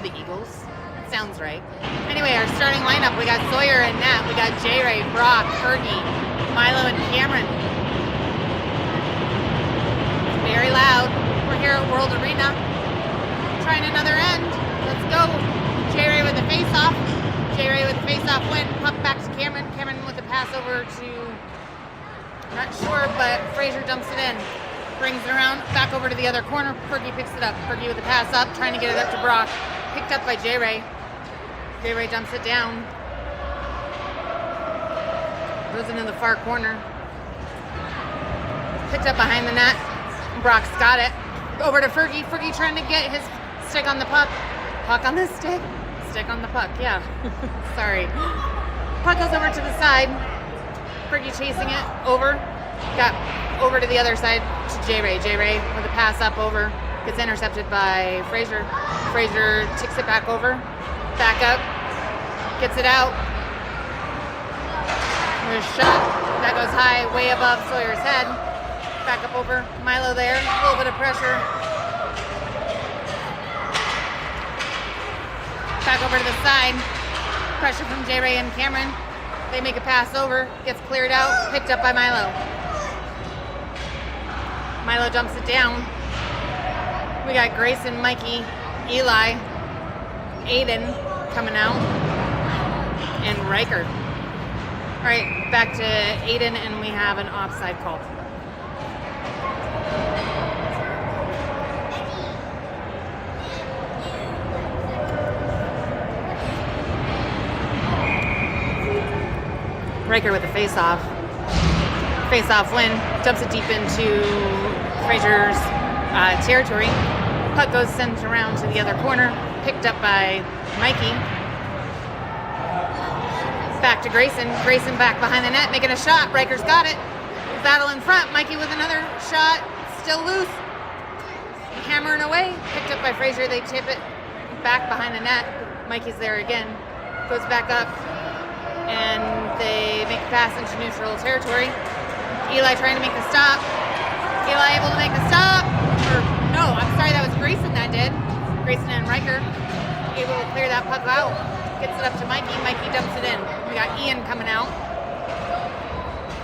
the Eagles. Sounds right. Anyway, our starting lineup, we got Sawyer and Nat, we got J-Ray, Brock, Fergie, Milo, and Cameron. Very loud. We're here at World Arena. Trying another end. Let's go. J-Ray with the face-off. J-Ray with the face-off win. Puck back to Cameron. Cameron with the pass over to, not sure, but Fraser dumps it in. Brings it around, back over to the other corner. Fergie picks it up. Fergie with the pass up, trying to get it up to Brock. Picked up by J-Ray. J-Ray dumps it down. Goes into the far corner. Picked up behind the net. Brock's got it. Over to Fergie. Fergie trying to get his stick on the puck. Puck on the stick. Stick on the puck, yeah. Sorry. Puck goes over to the side. Fergie chasing it over. Got over to the other side to J-Ray. J-Ray with a pass up over. Gets intercepted by Fraser. Fraser ticks it back over. Back up. Gets it out. There's a shot. That goes high, way above Sawyer's head. Back up over. Milo there. A little bit of pressure. Back over to the side. Pressure from J-Ray and Cameron. They make a pass over. Gets cleared out. Picked up by Milo. Milo dumps it down. We got Grayson, Mikey, Eli, Aiden coming out, and Riker. All right, back to Aiden, and we have an offside call. Riker with the face-off. Face-off win. Dumps it deep into Fraser's territory. Puck goes sent around to the other corner. Picked up by Mikey. Back to Grayson. Grayson back behind the net, making a shot. Riker's got it. Battle in front. Mikey with another shot. Still loose. Hammering away. Picked up by Fraser. They tip it back behind the net. Mikey's there again. Goes back up. And they make a pass into neutral territory. Eli trying to make the stop. Eli able to make the stop. No, I'm sorry, that was Grayson that did. Grayson and Riker able to clear that puck out. Gets it up to Mikey. Mikey dumps it in. We got Ian coming out.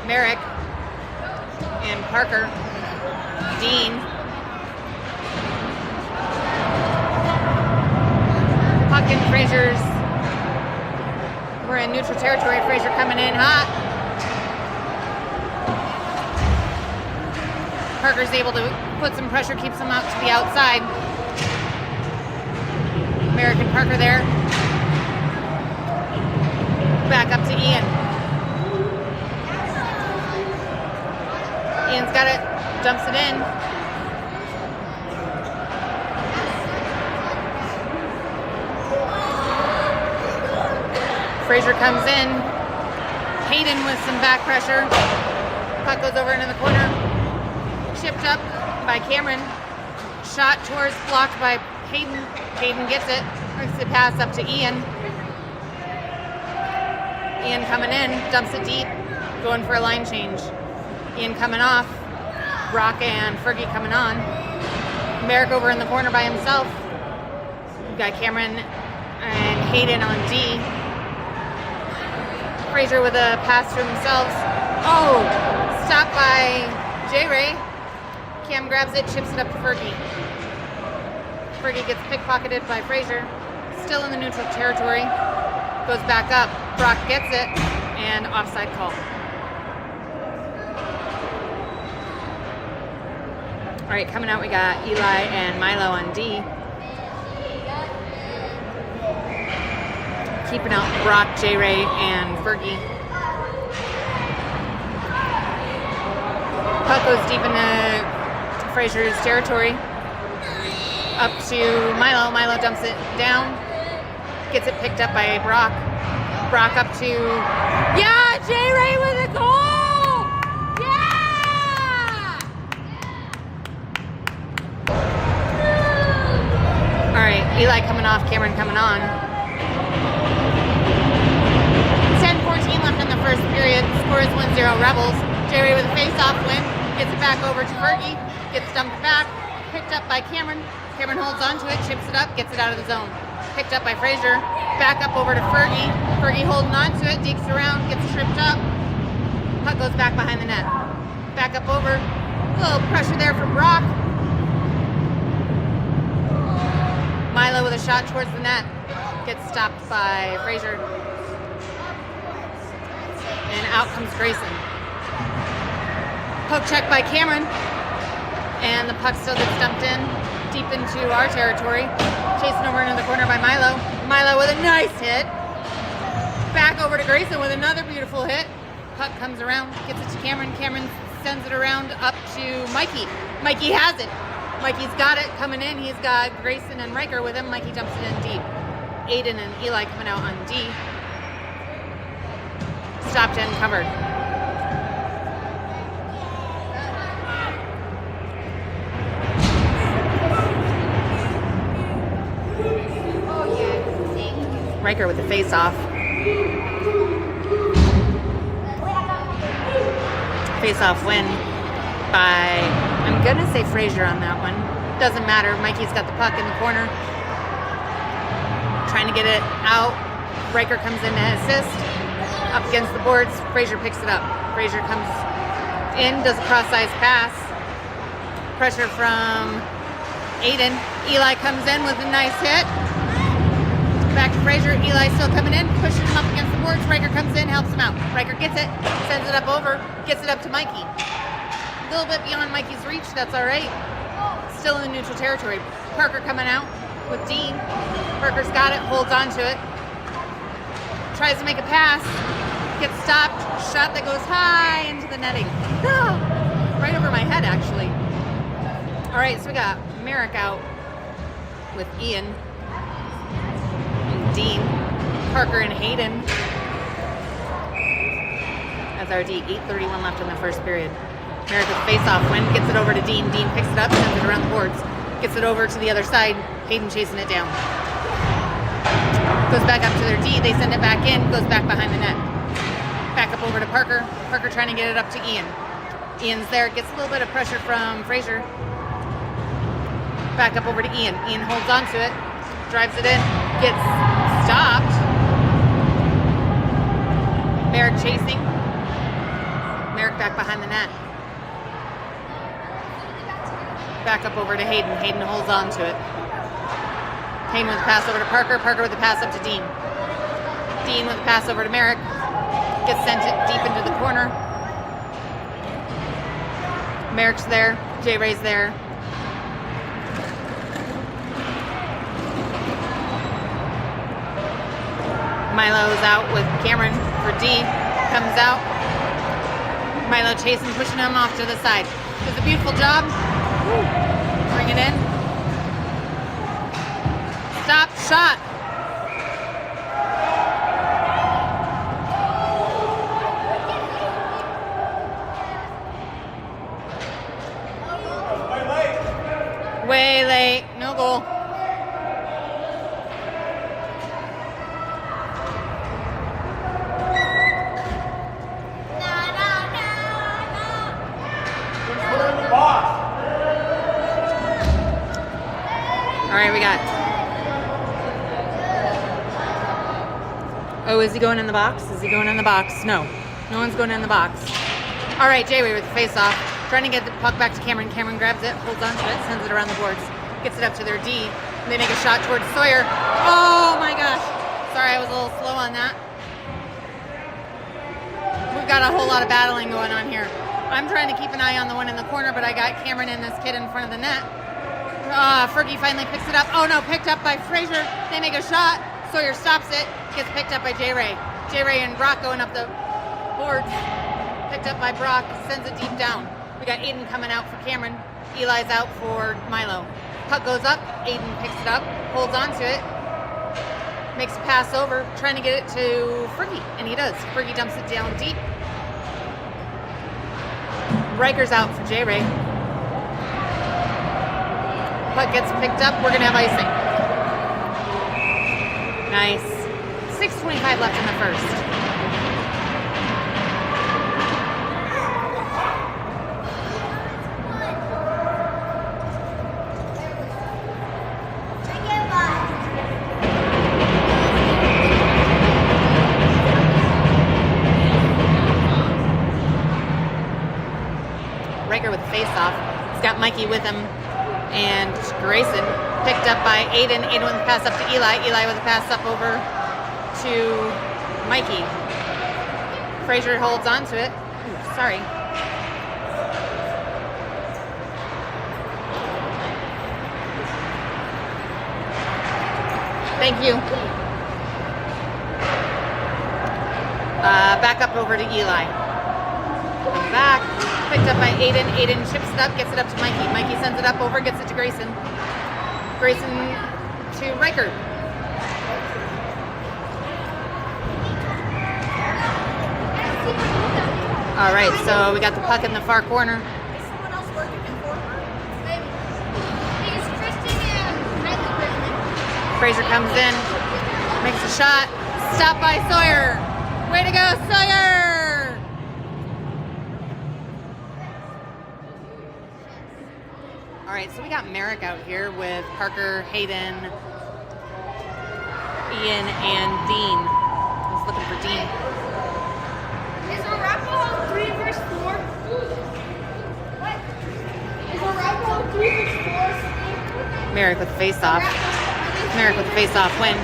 Merrick. And Parker. Dean. Puck in Fraser's. We're in neutral territory. Fraser coming in hot. Parker's able to put some pressure, keeps him out to the outside. American Parker there. Back up to Ian. Ian's got it, dumps it in. Fraser comes in. Hayden with some back pressure. Puck goes over into the corner. Chipped up by Cameron. Shot towards, blocked by Hayden. Hayden gets it. Brings the pass up to Ian. Ian coming in, dumps it deep, going for a line change. Ian coming off. Brock and Fergie coming on. Merrick over in the corner by himself. We've got Cameron and Hayden on D. Fraser with a pass to themselves. Oh, stopped by J-Ray. Cam grabs it, chips it up to Fergie. Fergie gets pickpocketed by Fraser. Still in the neutral territory. Goes back up. Brock gets it, and offside call. All right, coming out we got Eli and Milo on D. Keeping out Brock, J-Ray, and Fergie. Puck goes deep into Fraser's territory. Up to Milo. Milo dumps it down. Gets it picked up by Brock. Brock up to... Yeah! J-Ray with a goal! Yeah! All right, Eli coming off, Cameron coming on. 10-14 left in the first period. Score is 1-0 Rebels. J-Ray with a face-off win. Gets it back over to Fergie. Gets dumped back. Picked up by Cameron. Cameron holds on to it, chips it up, gets it out of the zone. picked up by Fraser. Back up over to Fergie. Fergie holding on to it, dekes around, gets tripped up. Puck goes back behind the net. Back up over. A little pressure there from Brock. Milo with a shot towards the net. Gets stopped by Fraser. And out comes Grayson. Poke check by Cameron. And the puck still gets dumped in deep into our territory. Chasing over into the corner by Milo. Milo with a nice hit. Back over to Grayson with another beautiful hit. Puck comes around, gets it to Cameron. Cameron sends it around up to Mikey. Mikey has it. Mikey's got it coming in. He's got Grayson and Riker with him. Mikey dumps it in deep. Aiden and Eli coming out on D. Stopped and covered. Riker with the face-off. Face-off win by, I'm gonna say Fraser on that one. Doesn't matter. Mikey's got the puck in the corner. Trying to get it out. Riker comes in to assist. Up against the boards. Fraser picks it up. Fraser comes in, does a cross-size pass. Pressure from Aiden. Eli comes in with a nice hit. Back to Fraser. Eli still coming in, pushes him up against the boards. Riker comes in, helps him out. Riker gets it, sends it up over, gets it up to Mikey. A little bit beyond Mikey's reach, that's all right. Still in the neutral territory. Parker coming out with Dean. Parker's got it, holds on to it. Tries to make a pass, gets stopped. Shot that goes high into the netting. Right over my head, actually. All right, so we got Merrick out with Ian. Dean, Parker, and Hayden as our D. 8:31 left in the first period. Merrick with face-off win, gets it over to Dean. Dean picks it up, sends it around the boards, gets it over to the other side. Hayden chasing it down. Goes back up to their D. They send it back in, goes back behind the net. Back up over to Parker. Parker trying to get it up to Ian. Ian's there, gets a little bit of pressure from Fraser. Back up over to Ian. Ian holds on to it, drives it in, gets stopped. Merrick chasing. Merrick back behind the net. Back up over to Hayden. Hayden holds on to it. Hayden with a pass over to Parker. Parker with a pass up to Dean. Dean with a pass over to Merrick. Gets sent it deep into the corner. Merrick's there. J-Ray's there. Milo's out with Cameron for D. Comes out. Milo chasing, pushing him off to the side. Does a beautiful job. Bring it in. Stop, shot. Way late. No goal. All right, we got. Oh, is he going in the box? Is he going in the box? No. No one's going in the box. All right, J-Way with the face-off. Trying to get the puck back to Cameron. Cameron grabs it, holds on to it, sends it around the boards. Gets it up to their D. And they make a shot towards Sawyer. Oh, my gosh. Sorry, I was a little slow on that. We've got a whole lot of battling going on here. I'm trying to keep an eye on the one in the corner, but I got Cameron and this kid in front of the net. Fergie finally picks it up. Oh no, picked up by Fraser. They make a shot. Sawyer stops it. Gets picked up by J-Ray. J-Ray and Brock going up the boards. Picked up by Brock. Sends it deep down. We got Aiden coming out for Cameron. Eli's out for Milo. Puck goes up. Aiden picks it up. Holds on to it. Makes a pass over. Trying to get it to Fergie. And he does. Fergie dumps it down deep. Riker's out for J-Ray. Puck gets picked up. We're going to have icing. Nice. 6:25 left in the first. Riker with the face-off. He's got Mikey with him, and Grayson picked up by Aiden. Aiden with the pass up to Eli. Eli with the pass up over to Mikey. Fraser holds on to it. Ooh, sorry. Thank you. Back up over to Eli. Back. Picked up by Aiden. Aiden chips it up, gets it up to Mikey. Mikey sends it up over, gets it to Grayson. Grayson to Riker. All right, so we got the puck in the far corner. Is someone else working in forward? Maybe. He's Tristan and Fraser comes in, makes a shot. Stopped by Sawyer. Way to go, Sawyer! All right, so we got Merrick out here with Parker, Hayden, Ian, and Dean. I was looking for Dean. Is Oracle 3 versus 4? What? Is Oracle 3 versus 4? Merrick with the face-off. Merrick with the face-off win.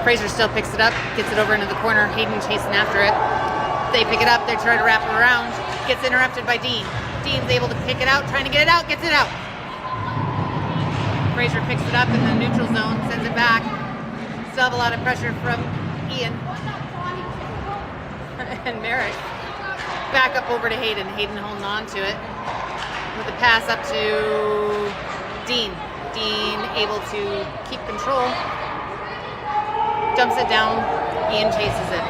Fraser still picks it up, gets it over into the corner. Hayden chasing after it. They pick it up, they try to wrap it around. Gets interrupted by Dean. Dean's able to pick it out, trying to get it out, gets it out. Fraser picks it up in the neutral zone, sends it back. Still have a lot of pressure from Ian. And Merrick. Back up over to Hayden. Hayden holding on to it. With the pass up to Dean. Dean able to keep control. Dumps it down. Ian chases it.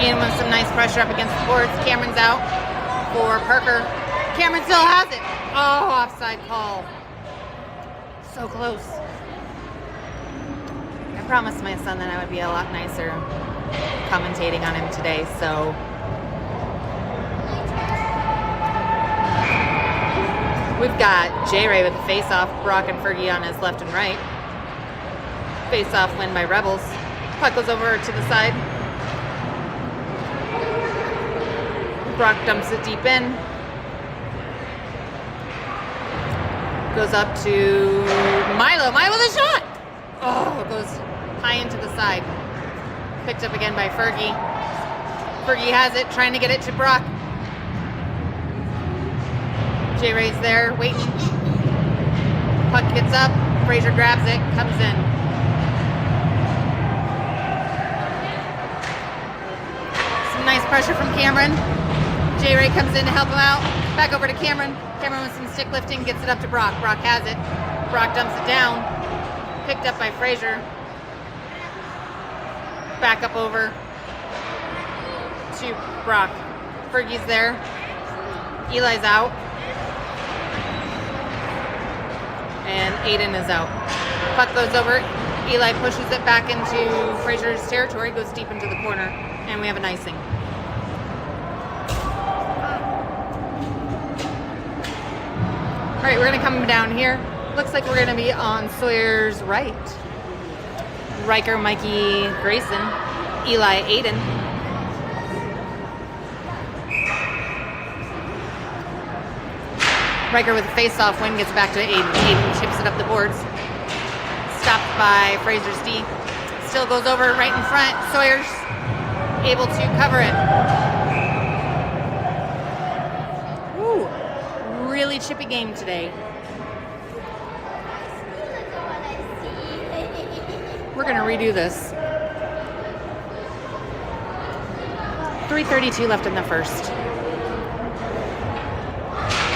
Ian with some nice pressure up against the boards. Cameron's out for Parker. Cameron still has it. Oh, offside call. So close. I promised my son that I would be a lot nicer commentating on him today, so. We've got J-Ray with the face-off. Brock and Fergie on his left and right. Face-off win by Rebels. Puck goes over to the side. Brock dumps it deep in. Goes up to Milo. Milo with a shot! Oh, it goes high into the side. Picked up again by Fergie. Fergie has it, trying to get it to Brock. J-Ray's there, waiting. Puck gets up. Fraser grabs it, comes in. Some nice pressure from Cameron. J-Ray comes in to help him out. Back over to Cameron. Cameron with some stick lifting, gets it up to Brock. Brock has it. Brock dumps it down. Picked up by Fraser. Back up over to Brock. Fergie's there. Eli's out. And Aiden is out. Puck goes over. Eli pushes it back into Fraser's territory, goes deep into the corner, and we have an icing. All right, we're gonna come down here. Looks like we're gonna be on Sawyer's right. Riker, Mikey, Grayson, Eli, Aiden. Riker with a face-off win gets back to Aiden. Aiden chips it up the boards. Stopped by Fraser's D. Still goes over right in front. Sawyer's able to cover it. Ooh, really chippy game today. We're gonna redo this. 3:32 left in the first.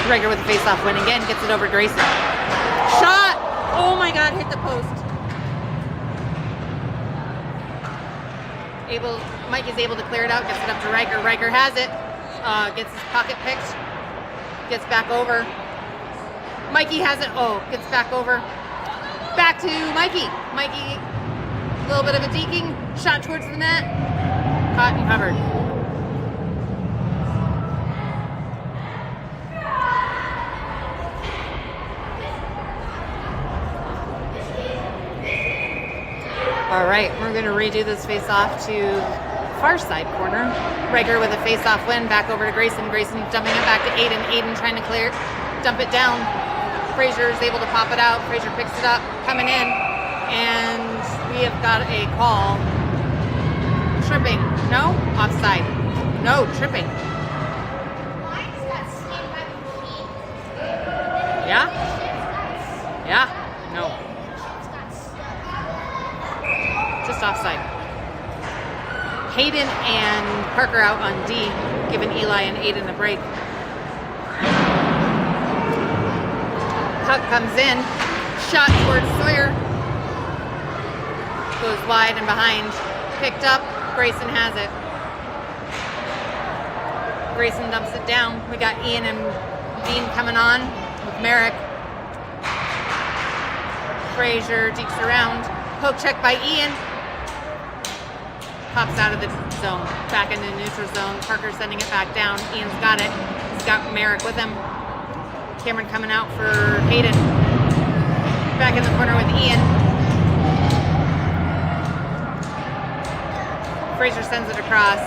Riker with the face-off win again, gets it over to Grayson. Shot! Oh my God, hit the post. Mike is able to clear it out, gets it up to Riker. Riker has it, gets his pocket picked, gets back over. Mikey has it, gets back over. Back to Mikey. Mikey, a little bit of a deking, shot towards the net, caught and covered. All right, we're going to redo this face-off to far side corner. Riker with a face-off win, back over to Grayson. Grayson dumping it back to Aiden. Aiden trying to dump it down. Fraser is able to pop it out. Fraser picks it up, coming in, and we have got a call. Tripping. No? Offside. No, tripping. Mine's got slammed by the feet. Yeah? Yeah? No. It's got stuck. Just offside. Hayden and Parker out on D, giving Eli and Aiden a break. Puck comes in, shot towards Sawyer. Goes wide and behind. Picked up, Grayson has it. Grayson dumps it down. We got Ian and Dean coming on with Merrick. Fraser dekes around. Poke check by Ian. Pops out of the zone, back into neutral zone. Parker sending it back down. Ian's got it. He's got Merrick with him. Cameron coming out for Hayden. Back in the corner with Ian. Fraser sends it across.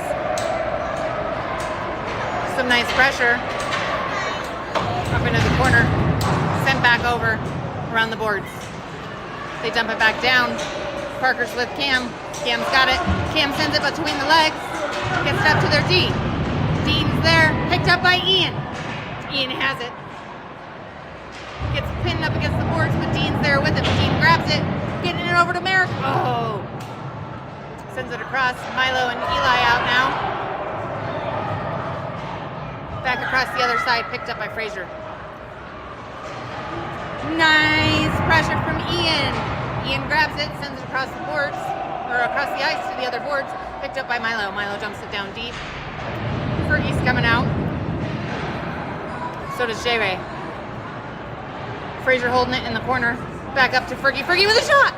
Some nice pressure. Up into the corner. Sent back over around the boards. They dump it back down. Parker's with Cam. Cam's got it. Cam sends it between the legs. Gets it up to their D. Dean's there. Picked up by Ian. Ian has it. Gets pinned up against the boards, but Dean's there with him. Dean grabs it. Getting it over to Merrick. Oh. Sends it across. Milo and Eli out now. Back across the other side. Picked up by Fraser. Nice pressure from Ian. Ian grabs it, sends it across the boards, or across the ice to the other boards. Picked up by Milo. Milo dumps it down deep. Fergie's coming out. So does J-Ray. Fraser holding it in the corner. Back up to Fergie. Fergie with a shot!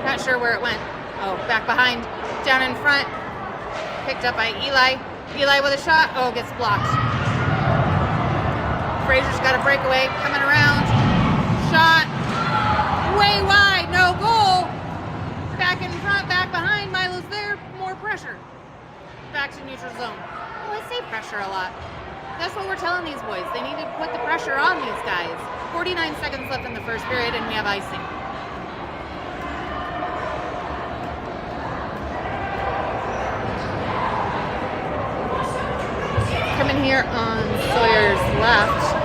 Not sure where it went. Oh, back behind. Down in front. Picked up by Eli. Eli with a shot. Oh, gets blocked. Fraser's got a breakaway. Coming around. Shot. Way wide. No goal. Back in front. Back behind. Milo's there. More pressure. Back to neutral zone. Oh, I say pressure a lot. That's what we're telling these boys. They need to put the pressure on these guys. 49 seconds left in the first period, and we have icing. Coming here on Sawyer's left.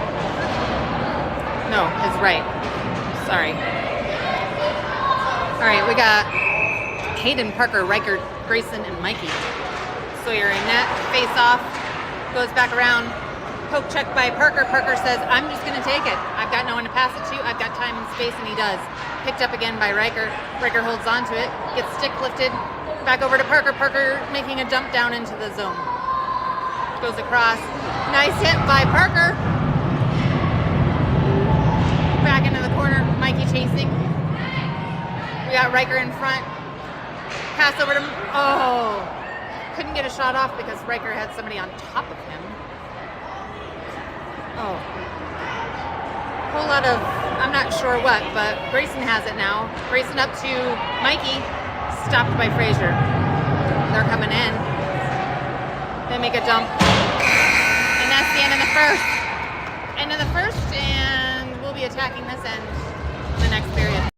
No, his right. Sorry. All right, we got Hayden, Parker, Riker, Grayson, and Mikey. Sawyer in net, face off. Goes back around, poke check by Parker. Parker says, I'm just going to take it. I've got no one to pass it to. I've got time and space, and he does. Picked up again by Riker. Riker holds on to it, gets stick lifted. Back over to Parker. Parker making a dump down into the zone. Goes across. Nice hit by Parker. Back into the corner. Mikey chasing. We got Riker in front. Pass over to... Oh! Couldn't get a shot off because Riker had somebody on top of him. Oh. Whole lot of, I'm not sure what, but Grayson has it now. Grayson up to Mikey. Stopped by Fraser. They're coming in. They make a dump. And that's the end of the first. End of the first, and we'll be attacking this end in the next period.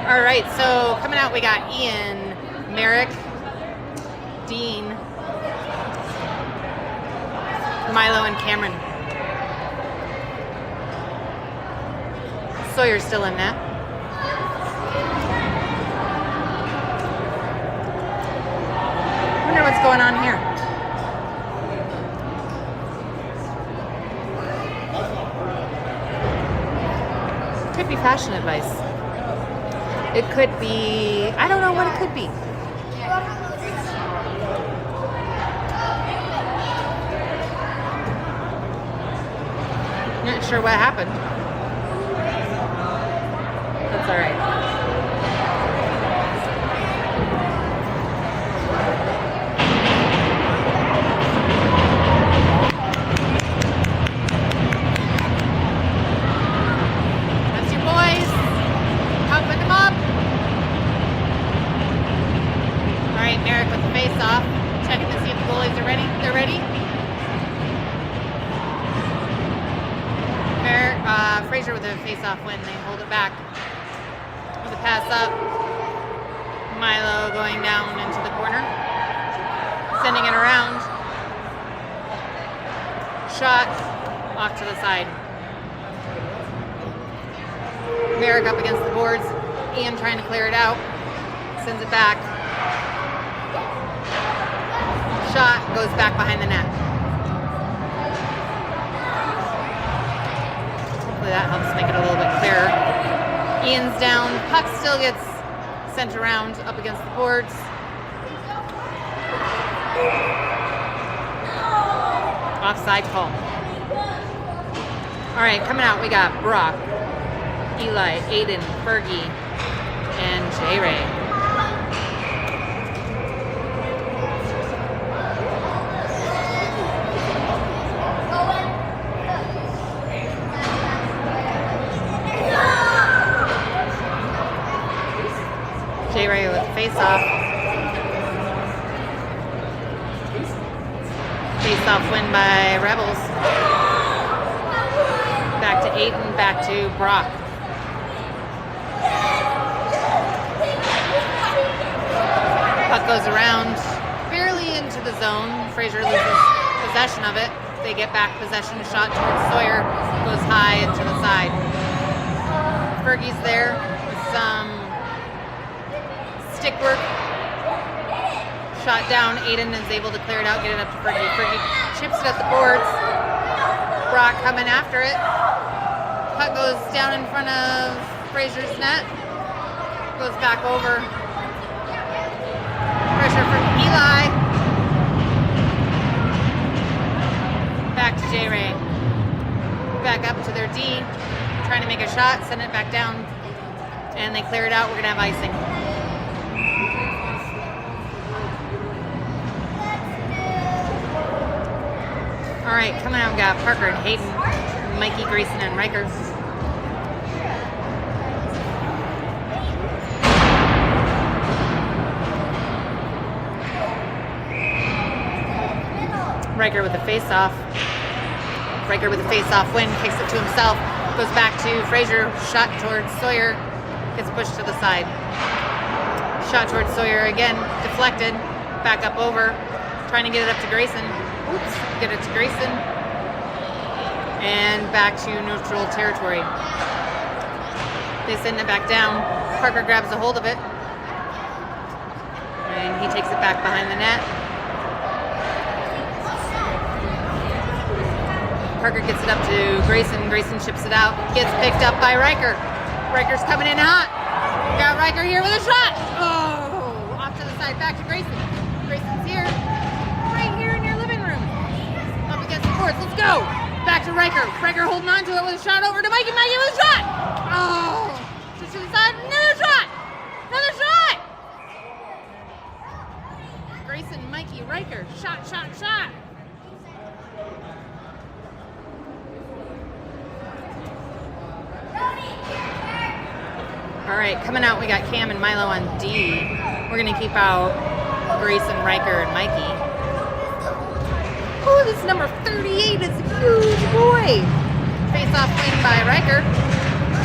All right, so coming out, we got Ian, Merrick, Dean, Milo, and Cameron. Sawyer's still in that. Wonder going on here? Could be fashion advice. It could be, I don't know what it could be. Not sure what happened. That's all right. That's your boys. Pumping them up. All right, Merrick with the face off. Checking to see if the goalies are ready. They're ready. Fraser with a face-off win. They hold it back with a pass up. Milo going down into the corner, sending it around. Shot off to the side. Merrick up against the boards. Ian trying to clear it out. Sends it back. Shot goes back behind the net. That helps make it a little bit clearer. Ian's down. Puck still gets sent around up against the boards. Offside call. All right, coming out, we got Brock, Eli, Aiden, Fergie, and J-Ray. J-Ray with face-off. Face-off win by Rebels. Back to Aiden, back to Brock. Puck goes around, barely into the zone. Fraser loses possession of it. They get back possession, shot towards Sawyer, goes high into the side. Fergie's there with some stick work. Shot down. Aiden is able to clear it out, get it up to Fergie. Fergie chips it at the boards. Brock coming after it. Puck goes down in front of Fraser's net. Goes back over. Pressure from Eli. Back to J-Ray. Back up to their D. Trying to make a shot, send it back down. And they clear it out. We're going to have icing. All right, coming out, we got Parker and Hayden, Mikey, Grayson, and Riker. Riker with a face-off. Riker with a face-off win, kicks it to himself, goes back to Fraser, shot towards Sawyer, gets pushed to the side. Shot towards Sawyer again, deflected, back up over, trying to get it up to Grayson. Oops, get it to Grayson. And back to neutral territory. They send it back down. Parker grabs a hold of it. And he takes it back behind the net. Parker gets it up to Grayson. Grayson chips it out. Gets picked up by Riker. Riker's coming in hot. We got Riker here with a shot. Oh, off to the side, back to Grayson. Grayson's here. Right here in your living room. Up against the boards. Let's go. Back to Riker. Riker holding on to it with a shot over to Mikey. Mikey with a shot. Oh, just to the side. Another shot. Another shot. Grayson, Mikey, Riker. Shot, shot, shot. All right, coming out, we got Cam and Milo on D. We're going to keep out Grayson, Riker, and Mikey. Oh, this number 38 is a huge boy. Face-off win by Riker.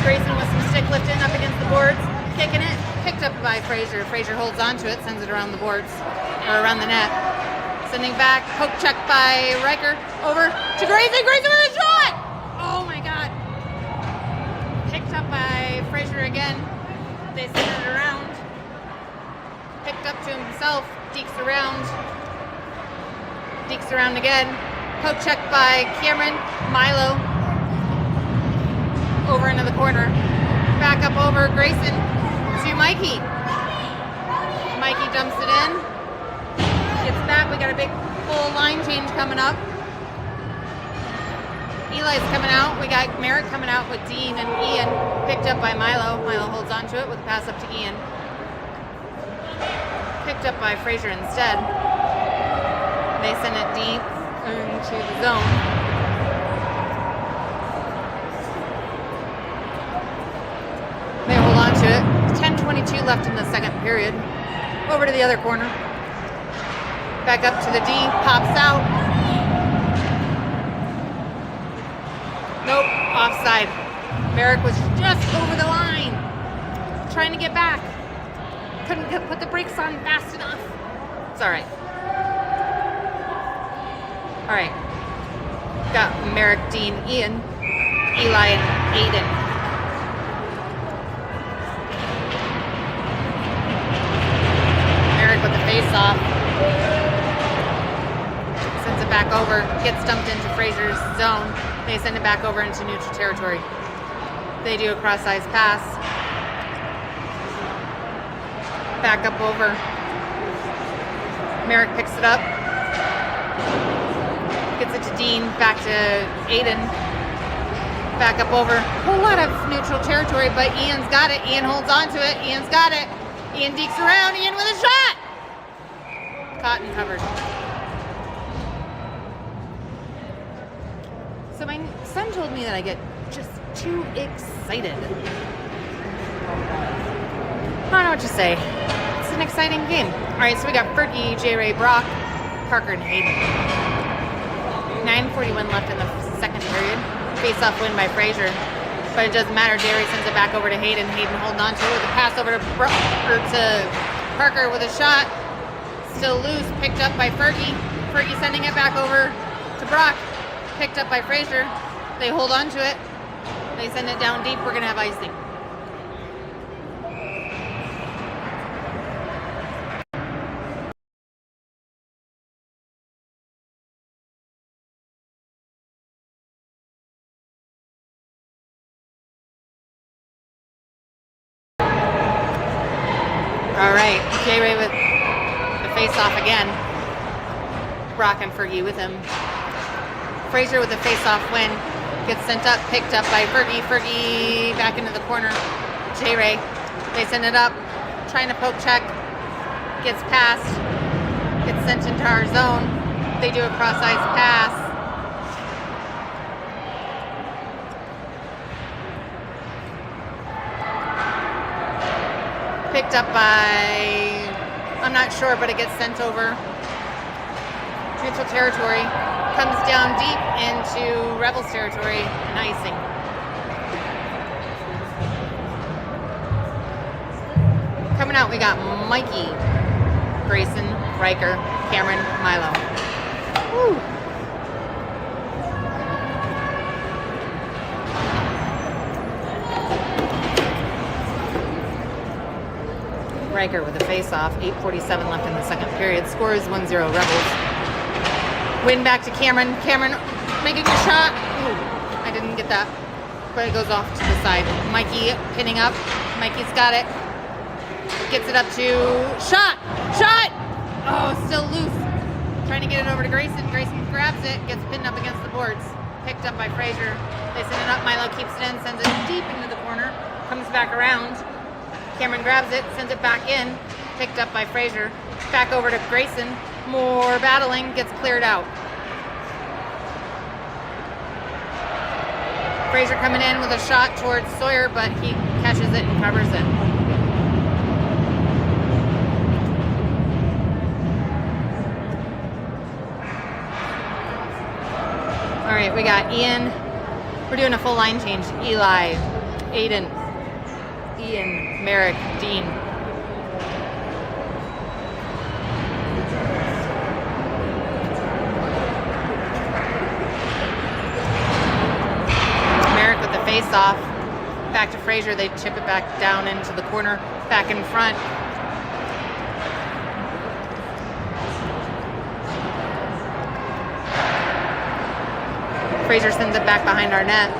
Grayson with some stick lifting up against the boards. Kicking it. Picked up by Fraser. Fraser holds onto it, sends it around the boards, or around the net. Sending back. Poke check by Riker. Over to Grayson. Grayson with a shot! Oh my God. Picked up by Fraser again. They send it around. Picked up to himself. Dekes around. Deeks around again. Poke check by Cameron. Milo over into the corner. Back up over Grayson to Mikey. Mikey dumps it in. Gets back. We got a big full line change coming up. Eli's coming out. We got Merrick coming out with Dean and Ian. Picked up by Milo. Milo holds on to it with a pass up to Ian. Picked up by Fraser instead. They send it deep into the zone. They hold on to it. 10:22 left in the second period. Over to the other corner. Back up to the D. Pops out. Nope. Offside. Merrick was just over the line. Trying to get back. Couldn't put the brakes on fast enough. It's all right. All right. Got Merrick, Dean, Ian, Eli, and Aiden. Merrick with the face-off. Sends it back over. Gets dumped into Fraser's zone. They send it back over into neutral territory. They do a cross-ice pass. Back up over. Merrick picks it up. Gets it to Dean. Back to Aiden. Back up over. Whole lot of neutral territory, but Ian's got it. Ian holds on to it. Ian's got it. Ian deeks around. Ian with a shot. Caught and covered. So my son told me that I get just too excited. I don't know what to say. It's an exciting game. All right, so we got Fergie, J-Ray, Brock, Parker, and Hayden. 9:41 left in the second period. Face-off win by Fraser. But it doesn't matter. J-Ray sends it back over to Hayden. Hayden holding on to it with a pass over to Parker with a shot. Still loose. Picked up by Fergie. Fergie sending it back over to Brock. Picked up by Fraser. They hold on to it. They send it down deep. We're going to have icing. All right, J-Ray with the face-off again. Brock and Fergie with him. Fraser with the face-off win. Gets sent up, picked up by Fergie. Fergie back into the corner. J-Ray. They send it up, trying to poke check. Gets passed. Gets sent into our zone. They do a cross-ice pass. Picked up by, I'm not sure, but it gets sent over. Neutral territory. Comes down deep into Rebels territory and icing. Coming out, we got Mikey, Grayson, Riker, Cameron, Milo. Woo. Riker with a face-off. 8:47 left in the second period. Score is 1-0 Rebels. Win back to Cameron. Cameron making a shot. Ooh, I didn't get that, but it goes off to the side. Mikey pinning up. Mikey's got it. Gets it up to shot. Shot. Oh, still loose. Trying to get it over to Grayson. Grayson grabs it. Gets pinned up against the boards. Picked up by Fraser. They send it up. Milo keeps it in. Sends it deep into the corner. Comes back around. Cameron grabs it. Sends it back in. Picked up by Fraser. Back over to Grayson. More battling, gets cleared out. Fraser coming in with a shot towards Sawyer, but he catches it and covers it. All right, we got Ian. We're doing a full line change. Eli, Aiden, Ian, Merrick, Dean. Face-off. Back to Fraser. They chip it back down into the corner. Back in front. Fraser sends it back behind our net.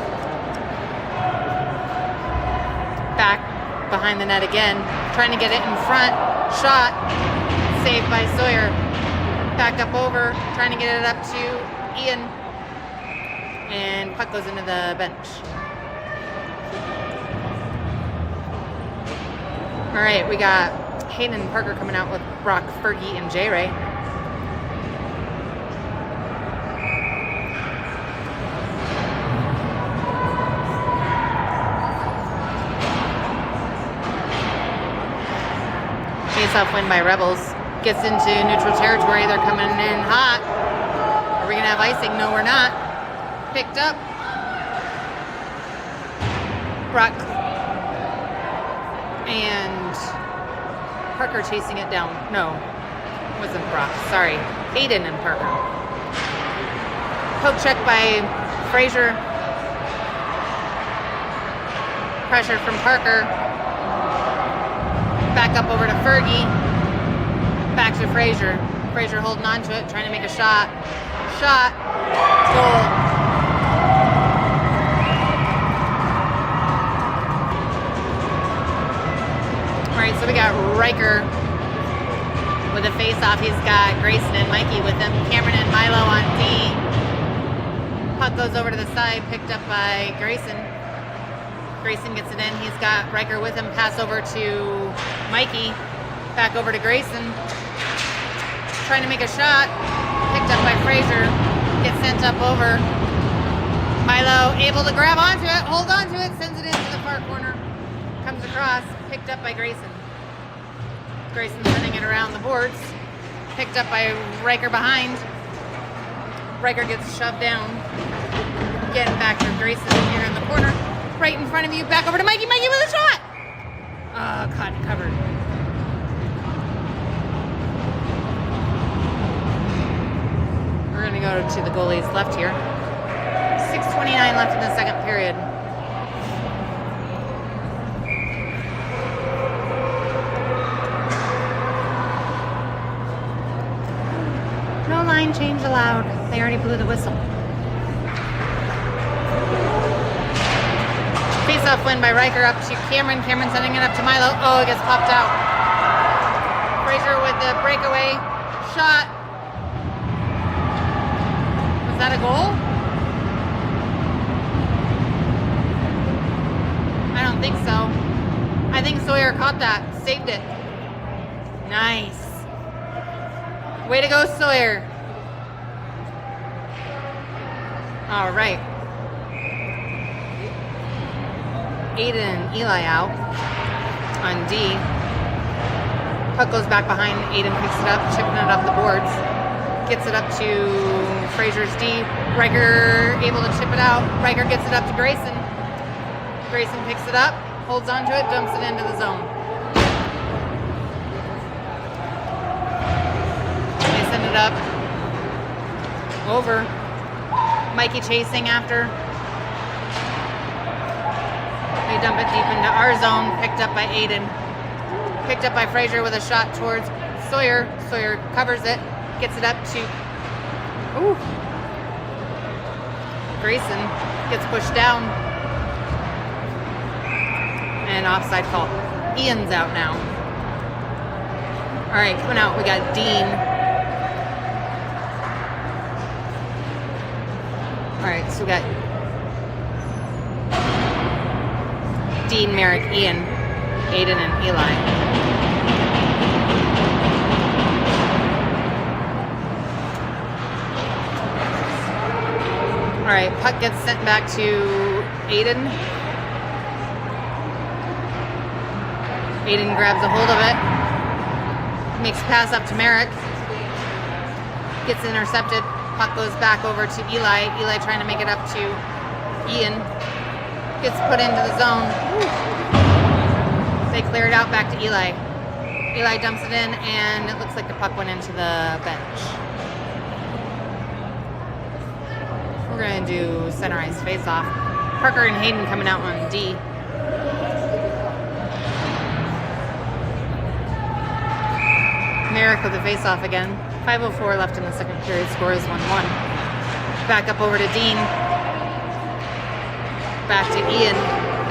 Back behind the net again. Trying to get it in front. Shot. Saved by Sawyer. Back up over. Trying to get it up to Ian. And puck goes into the bench. All right, we got Hayden and Parker coming out with Brock, Fergie, and J-Ray. Face-off win by Rebels. Gets into neutral territory. They're coming in hot. Are we going to have icing? No, we're not. Picked up. Brock and Parker chasing it down. No, it wasn't Brock. Sorry. Hayden and Parker. Poke check by Fraser. Pressure from Parker. Back up over to Fergie. Back to Fraser. Fraser holding on to it, trying to make a shot. Shot. Goal. All right, so we got Riker with a face-off. He's got Grayson and Mikey with him. Cameron and Milo on D. Puck goes over to the side, picked up by Grayson. Grayson gets it in. He's got Riker with him. Pass over to Mikey. Back over to Grayson. Trying to make a shot. Picked up by Fraser. Gets sent up over. Milo able to grab onto it, hold onto it, sends it into the far corner. Comes across, picked up by Grayson. Grayson sending it around the boards. Picked up by Riker behind. Riker gets shoved down. Getting back to Grayson here in the corner. Right in front of you, back over to Mikey. Mikey with a shot! Caught and covered. We're gonna go to the goalie's left here. 6:29 left in the second period. No line change allowed. They already blew the whistle. Face-off win by Riker up to Cameron. Cameron sending it up to Milo. Oh, it gets popped out. Fraser with the breakaway shot. Was that a goal? I don't think so. I think Sawyer caught that. Saved it. Nice. Way to go, Sawyer. All right. Aiden and Eli out on D. Puck goes back behind. Aiden picks it up, chipping it up the boards. Gets it up to Fraser's D. Riker able to chip it out. Riker gets it up to Grayson. Grayson picks it up, holds onto it, dumps it into the zone. They send it up. Over. Mikey chasing after. They dump it deep into our zone. Picked up by Aiden. Picked up by Fraser with a shot towards Sawyer. Sawyer covers it. Gets it up to... Ooh. Grayson gets pushed down. And offside call. Ian's out now. All right, coming out, we got Dean. All right, so we got Dean, Merrick, Ian, Aiden, and Eli. All right, puck gets sent back to Aiden. Aiden grabs a hold of it. Makes a pass up to Merrick. Gets intercepted. Puck goes back over to Eli. Eli trying to make it up to Ian. Gets put into the zone. They clear it out back to Eli. Eli dumps it in, and it looks like the puck went into the bench. We're going to do center ice face-off. Parker and Hayden coming out on D. Merrick with the face-off again. 5:04 left in the second period. Score is 1-1. Back up over to Dean. back to Ian.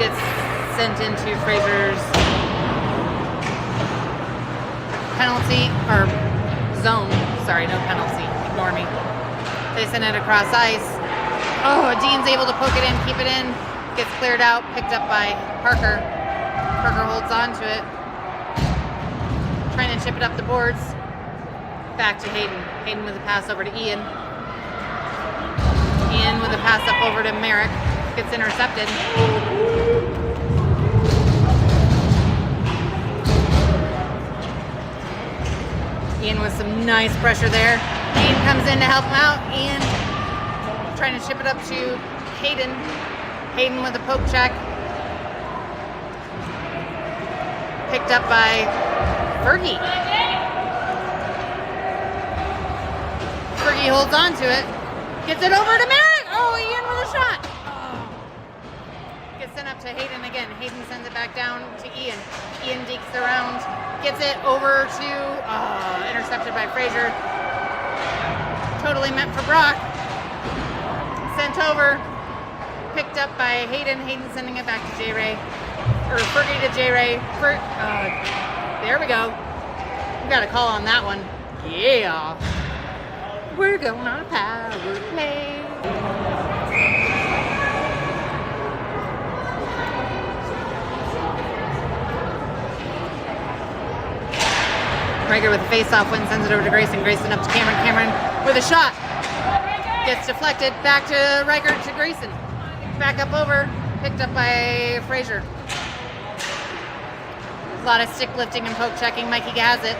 Gets sent into Fraser's penalty, or zone. Sorry, no penalty. Ignore me. They send it across ice. Oh, Dean's able to poke it in, keep it in. Gets cleared out, picked up by Parker. Parker holds on to it. Trying to chip it up the boards. Back to Hayden. Hayden with a pass over to Ian. Ian with a pass up over to Merrick. Gets intercepted. Ian with some nice pressure there. Ian comes in to help him out. Ian trying to chip it up to Hayden. Hayden with a poke check. Picked up by Fergie. Fergie holds on to it. Gets it over to Merrick. Oh, Ian with a shot. Oh. Gets sent up to Hayden again. Hayden sends it back down to Ian. Ian dekes around. Gets it over to, intercepted by Fraser. Totally meant for Brock. Sent over. Picked up by Hayden. Hayden sending it back to J. Ray. Or Fergie to J. Ray. There we go. We got a call on that one. Yeah. We're going on a power play. Rager with a face-off win, sends it over to Grayson. Grayson up to Cameron. Cameron with a shot. Gets deflected. Back to Riker to Grayson. Back up over. Picked up by Fraser. A lot of stick lifting and poke checking. Mikey has it.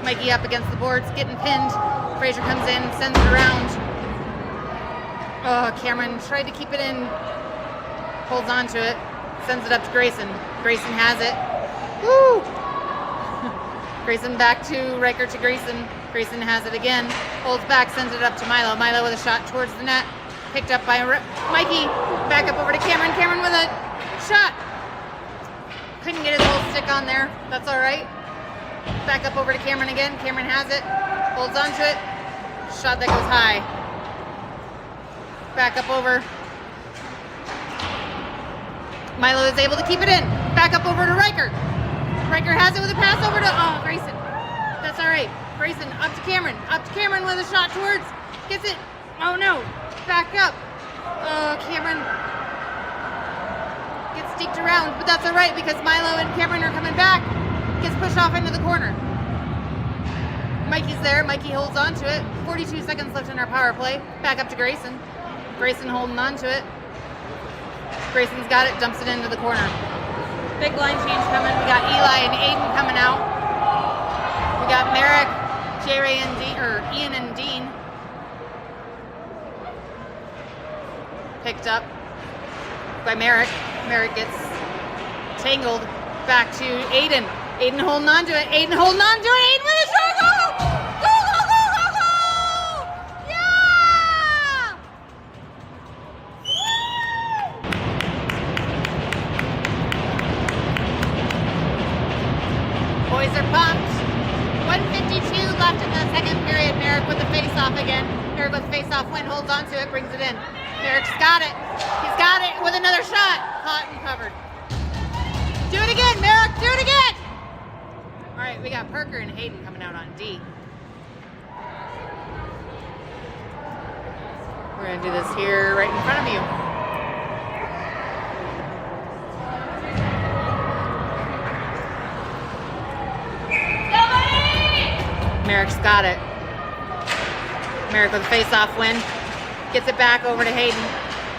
Mikey up against the boards, getting pinned. Fraser comes in, sends it around. Oh, Cameron tried to keep it in. Holds on to it. Sends it up to Grayson. Grayson has it. Woo! Grayson back to Riker to Grayson. Grayson has it again. Holds back, sends it up to Milo. Milo with a shot towards the net. Picked up by Mikey. Back up over to Cameron. Cameron with a shot. Couldn't get his whole stick on there. That's all right. Back up over to Cameron again. Cameron has it. Holds on to it. Shot that goes high. Back up over. Milo is able to keep it in. Back up over to Riker. Riker has it with a pass over to Grayson. That's all right. Grayson up to Cameron. Up to Cameron with a shot towards. Gets it. Oh no. Back up. Oh, Cameron gets sneaked around, but that's all right because Milo and Cameron are coming back. Gets pushed off into the corner. Mikey's there. Mikey holds on to it. 42 seconds left in our power play. Back up to Grayson. Grayson holding on to it. Grayson's got it. Dumps it into the corner. Big line change coming. We got Eli and Aiden coming out. We got Merrick, J-Ray, and Ian and Dean. Picked up by Merrick. Merrick gets tangled back to Aiden. Aiden holding on to it. Aiden holding on to it. Aiden with a shot. Goal! Goal, goal, goal, goal, goal! Yeah! Boys are pumped. 1:52 left in the second period. Merrick with the face-off again. Merrick with the face-off win. Holds on to it. Brings it in. Merrick's got it. He's got it with another shot. Caught and covered. Do it again, Merrick. Do it again. All right, we got Parker and Hayden coming out on D. We're going to do this here right in front of you. Merrick's got it. Merrick with a face-off win. Gets it back over to Hayden.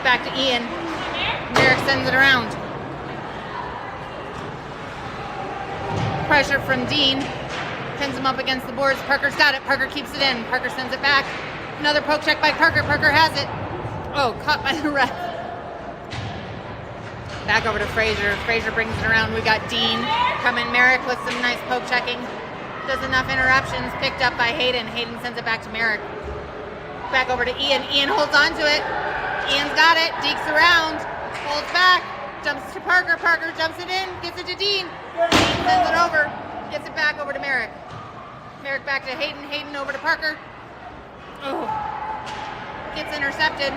Back to Ian. Merrick sends it around. Pressure from Dean. Pins him up against the boards. Parker's got it. Parker keeps it in. Parker sends it back. Another poke check by Parker. Parker has it. Oh, caught by the ref. Back over to Fraser. Fraser brings it around. We got Dean coming. Merrick with some nice poke checking. Does enough interruptions. Picked up by Hayden. Hayden sends it back to Merrick. Back over to Ian. Ian holds on to it. Ian's got it. Dekes around. Holds back. Jumps to Parker. Parker jumps it in. Gets it to Dean. Dean sends it over. Gets it back over to Merrick. Merrick back to Hayden. Hayden over to Parker. Oh. Gets intercepted.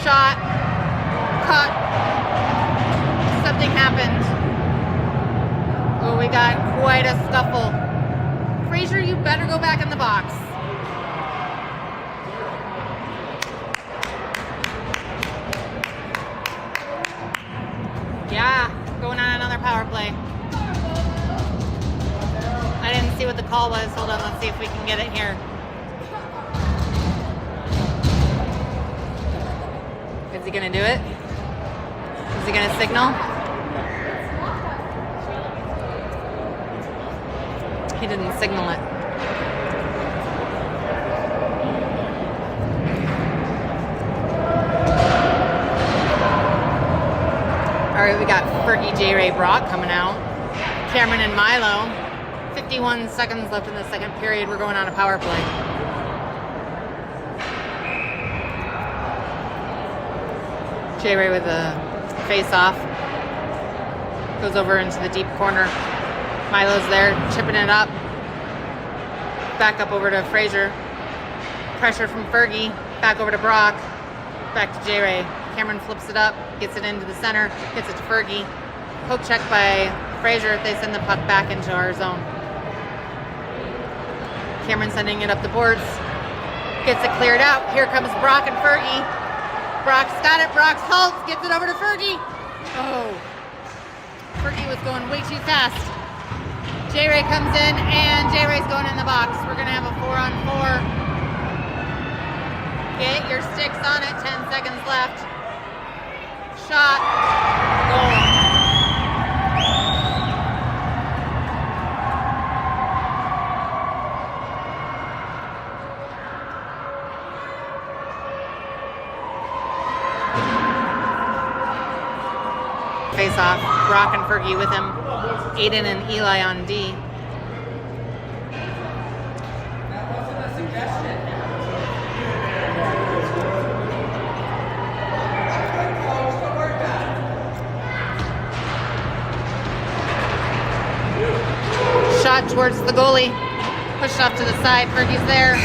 shot, cut, something happened. Oh, we got quite a scuffle. Fraser, you better go back in the box. Yeah, going on another power play. I didn't see what the call was. Hold on, let's see if we can get it here. Is he gonna do it? Is he gonna signal? He didn't signal it. All right, we got Fergie, J. Ray, Brock coming out. Cameron and Milo. 51 seconds left in the second period. We're going on a power play. J. Ray with a face-off. Goes over into the deep corner. Milo's there, chipping it up. Back up over to Fraser. Pressure from Fergie. Back over to Brock. Back to J. Ray. Cameron flips it up, gets it into the center, gets it to Fergie. Poke check by Fraser. They send the puck back into our zone. Cameron sending it up the boards. Gets it cleared out. Here comes Brock and Fergie. Brock's got it. Brock's halts. Gets it over to Fergie. Oh. Fergie was going way too fast. J. Ray comes in, and J. Ray's going in the box. We're going to have a 4-on-4. Get your sticks on it. 10 seconds left. Shot. Goal. Face off. Brock and Fergie with him. Aiden and Eli on D. Shot towards the goalie. Pushed off to the side. Fergie's there.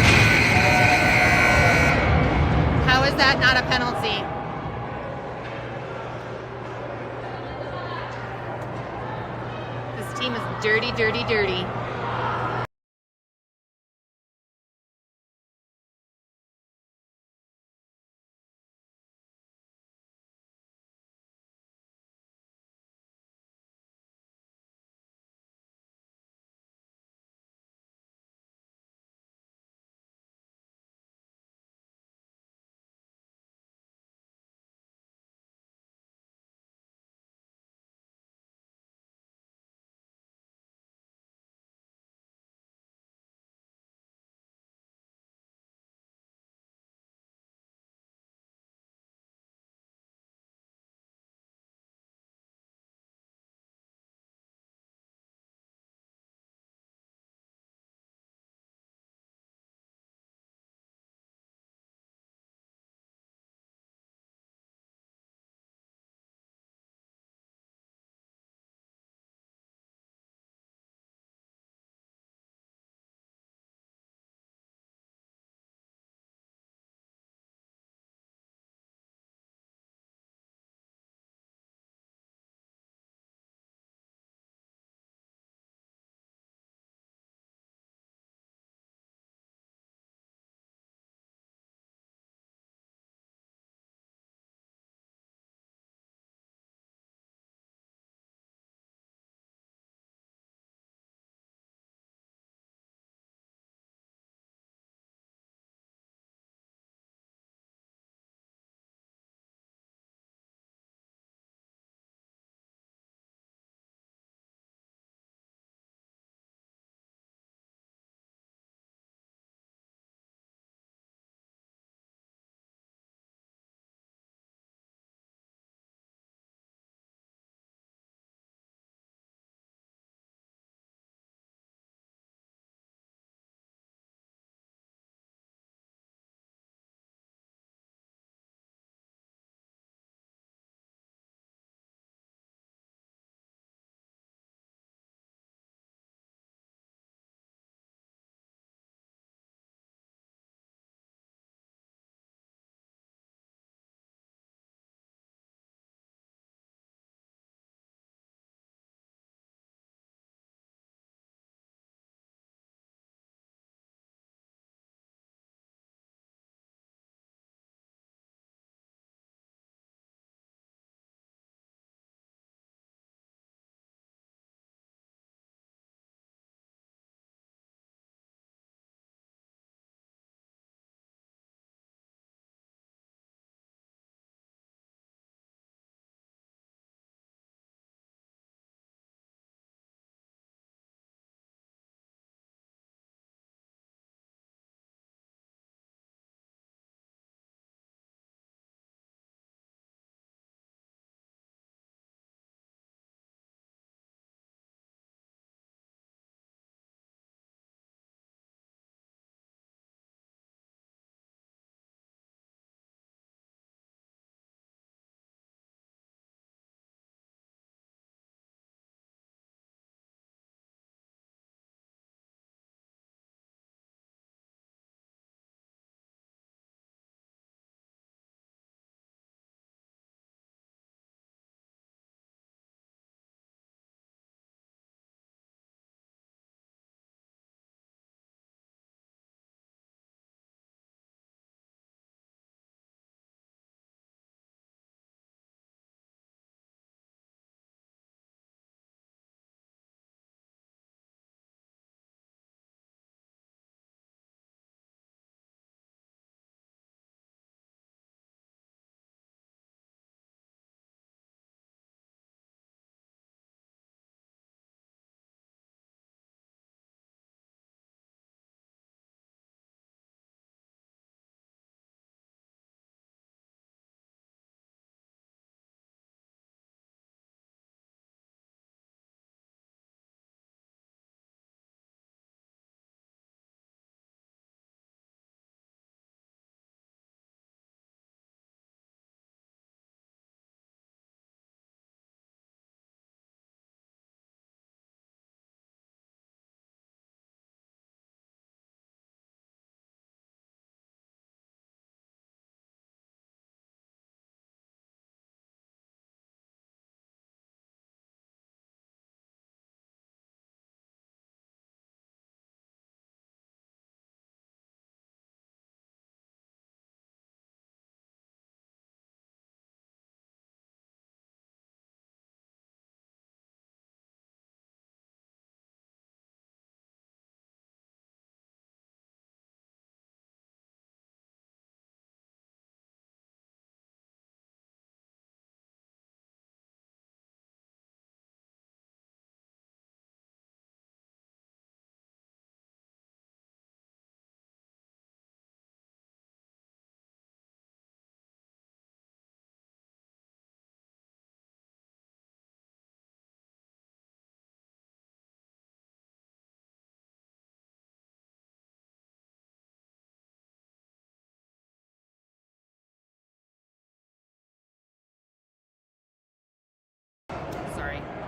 How is that not a penalty? This team is dirty, dirty, dirty.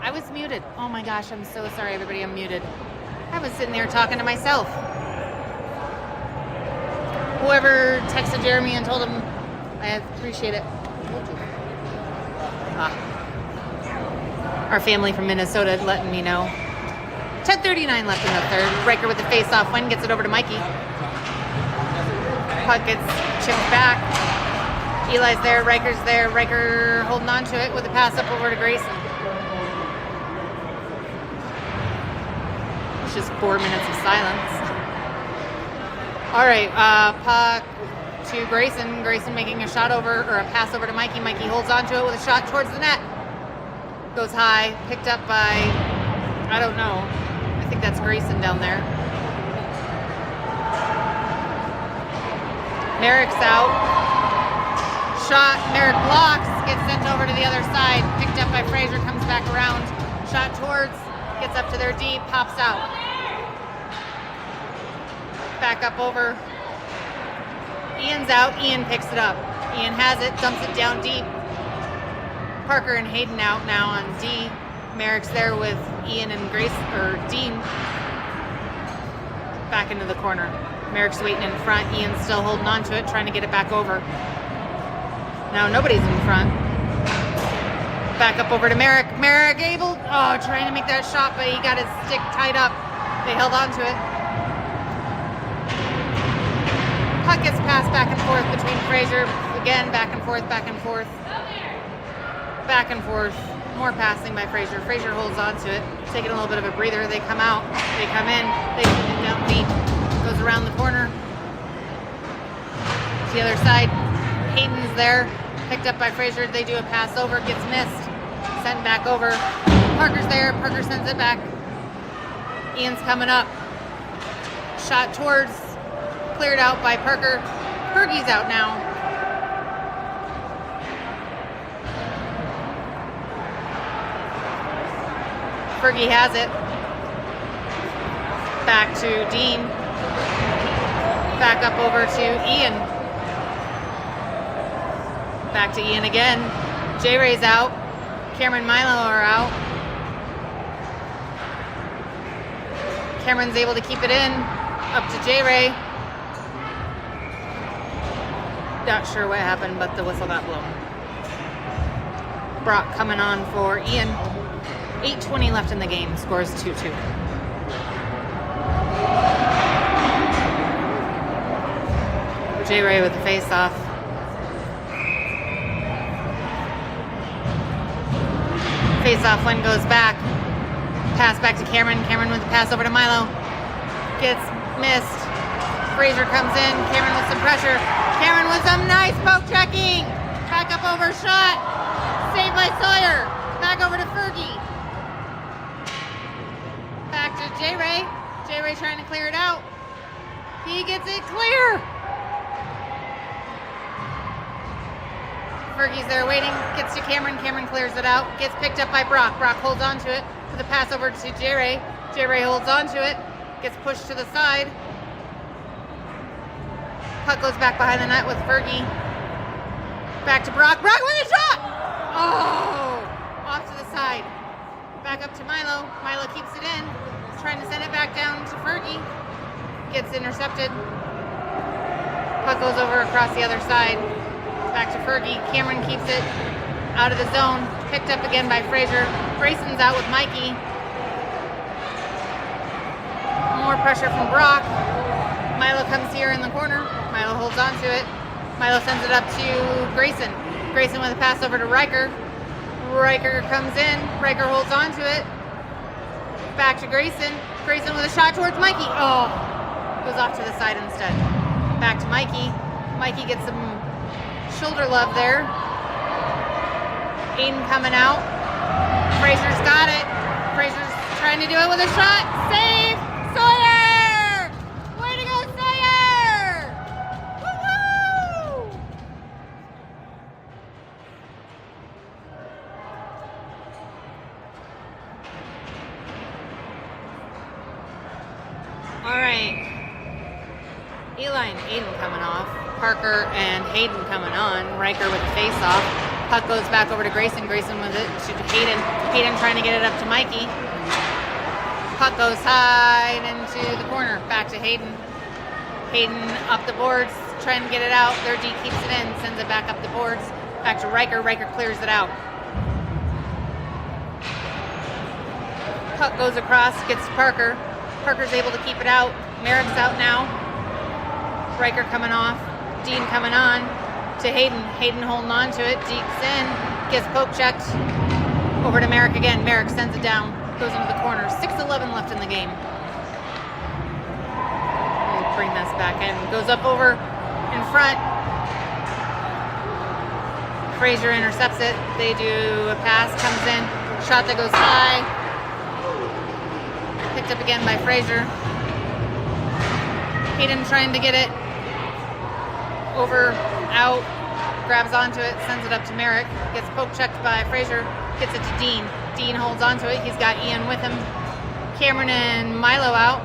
I was muted. Oh my gosh, I'm so sorry, everybody. I'm muted. I was sitting there talking to myself. Whoever texted Jeremy and told him, I appreciate it. Our family from Minnesota letting me know. 10:39 left in the third. Riker with the face-off win gets it over to Mikey. Puck gets chipped back. Eli's there, Riker's there. Riker holding on to it with a pass up over to Grayson. It's just 4 minutes of silence. All right, puck to Grayson. Grayson making a shot over, or a pass over to Mikey. Mikey holds on to it with a shot towards the net. Goes high, picked up by, I don't know. I think that's Grayson down there. Merrick's out. Shot, Merrick blocks, gets sent over to the other side. Picked up by Fraser, comes back around. Shot towards, gets up to their D, pops out. Back up over. Ian's out, Ian picks it up. Ian has it, dumps it down deep. Parker and Hayden out now on D. Merrick's there with Ian and Dean. Back into the corner. Merrick's waiting in front. Ian's still holding on to it, trying to get it back over. Now nobody's in front. Back up over to Merrick. Merrick trying to make that shot, but he got his stick tied up. They held on to it. Puck gets passed back and forth between Fraser. Again, back and forth, back and forth. Back and forth. More passing by Fraser. Fraser holds on to it, taking a little bit of a breather. They come out. They come in. They shoot it down deep. Goes around the corner. To the other side. Hayden's there. Picked up by Fraser. They do a pass over. Gets missed. Sent back over. Parker's there. Parker sends it back. Ian's coming up. Shot towards. Cleared out by Parker. Fergie's out now. Fergie has it. Back to Dean. Back up over to Ian. Back to Ian again. J-Ray's out. Cameron Milo are out. Cameron's able to keep it in. Up to J-Ray. Not sure what happened, but the whistle got blown. Brock coming on for Ian. 8:20 left in the game. Scores 2-2. J-Ray with the face-off. Face-off one goes back. Pass back to Cameron. Cameron with the pass over to Milo. Gets missed. Fraser comes in. Cameron with some pressure. Cameron with some nice poke checking. Back up over shot. Saved by Sawyer. Back over to Fergie. Back to J-Ray. J-Ray trying to clear it out. He gets it clear. Fergie's there waiting. Gets to Cameron. Cameron clears it out. Gets picked up by Brock. Brock holds on to it. For the pass over to J-Ray. J-Ray holds on to it. Gets pushed to the side. Puck goes back behind the net with Fergie. Back to Brock. Brock with a shot! Oh! Off to the side. Back up to Milo. Milo keeps it in. Trying to send it back down to Fergie. Gets intercepted. Puck goes over across the other side. Back to Fergie. Cameron keeps it out of the zone. Picked up again by Fraser. Grayson's out with Mikey. More pressure from Brock. Milo comes here in the corner. Milo holds on to it. Milo sends it up to Grayson. Grayson with a pass over to Riker. Riker comes in. Riker holds on to it. Back to Grayson. Grayson with a shot towards Mikey. Oh, goes off to the side instead. Back to Mikey. Mikey gets some shoulder love there. Aiden coming out. Fraser's got it. Fraser's trying to do it with a shot. Save! Sawyer! Way to go, Sawyer! Woo-hoo! All right. Eli and Aiden coming off. Parker and Hayden coming on. Riker with the face-off. Puck goes back over to Grayson. Grayson with it to Hayden. Hayden trying to get it up to Mikey. Puck goes high and into the corner. Back to Hayden. Hayden up the boards, trying to get it out. Their D keeps it in, sends it back up the boards. Back to Riker. Riker clears it out. Puck goes across, gets to Parker. Parker's able to keep it out. Merrick's out now. Riker coming off. Dean coming on to Hayden. Hayden holding on to it. Deeks in. Gets poke checked. Over to Merrick again. Merrick sends it down. Goes into the corner. 6:11 left in the game. We'll bring this back in. Goes up over in front. Fraser intercepts it. They do a pass. Comes in. Shot that goes high. Picked up again by Fraser. Hayden trying to get it over, out, grabs onto it, sends it up to Merrick, gets poke checked by Fraser, gets it to Dean. Dean holds onto it. He's got Ian with him. Cameron and Milo out.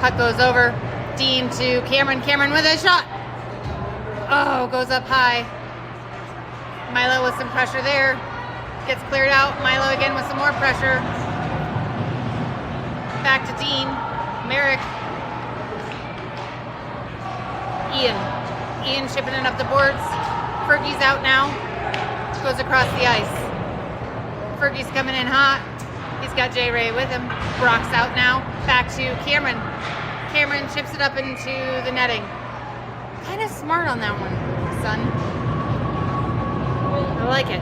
Puck goes over. Dean to Cameron. Cameron with a shot. Oh, goes up high. Milo with some pressure there. Gets cleared out. Milo again with some more pressure. Back to Dean. Merrick. Ian. Ian shipping it up the boards. Fergie's out now. Goes across the ice. Fergie's coming in hot. He's got J. Ray with him. Brock's out now. Back to Cameron. Cameron chips it up into the netting. Kind of smart on that one, son. I like it.